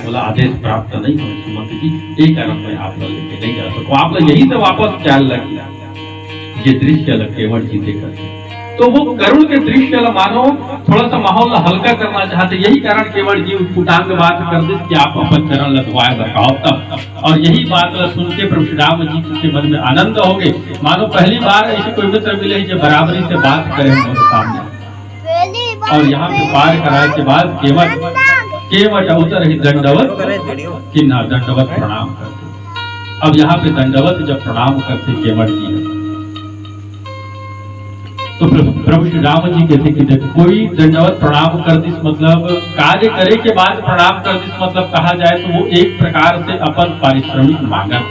बोला आदेश प्राप्त नहीं हुए सुमंत जी, एक कारण मैं आप लोग लेके नहीं जा सकूं, आप लोग यही से वापस चाल लग ये दृश्य केवट जी देखा। तो वो करुण के दृश्य मानो थोड़ा सा माहौल हल्का करना चाहते, यही कारण केवट जी उठांग बात कर दे कि आप अपन चरण लटवाए रखाओ तब। और यही बात सुन के प्रभु श्री राम जी के मन में आनंद हो गए, मानो पहली बार ऐसे कोई मित्र मिले जो बराबरी से बात करे हमारे सामने। और यहाँ पे पार कराए के बाद केवट उतर ही दंडवत कि ना दंडवत प्रणाम करते। अब यहाँ पे दंडवत जब प्रणाम करते केवट जी, तो प्रभु श्री राम जी कहते कि देखो कोई दंडवत प्रणाम कर दिस मतलब कार्य करे के बाद प्रणाम कर दिस मतलब कहा जाए तो वो एक प्रकार से अपन पारिश्रमिक मांगत।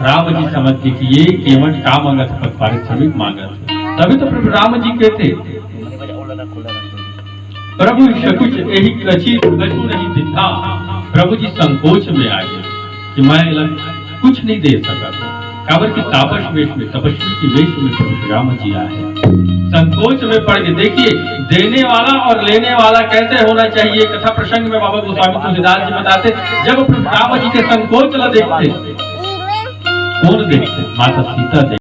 राम जी समझते कि ये केवट का मांगत है, पारिश्रमिक मांगत। तभी तो प्रभु राम जी कहते प्रभु शकुच यही कछी कछु नहीं दिखा। प्रभु जी संकोच में आ गए कि मैं कुछ नहीं दे सका, काबर की तापस वेश में तपस्वी की वेश में प्रभु श्री राम जी आए, संकोच में पड़ गए। देखिए देने वाला और लेने वाला कैसे होना चाहिए, कथा प्रसंग में बाबा गोस्वामी तुलसीदास जी बताते, जब प्रभु राम जी के संकोच न देखते, कौन देखते? माता सीता देखते।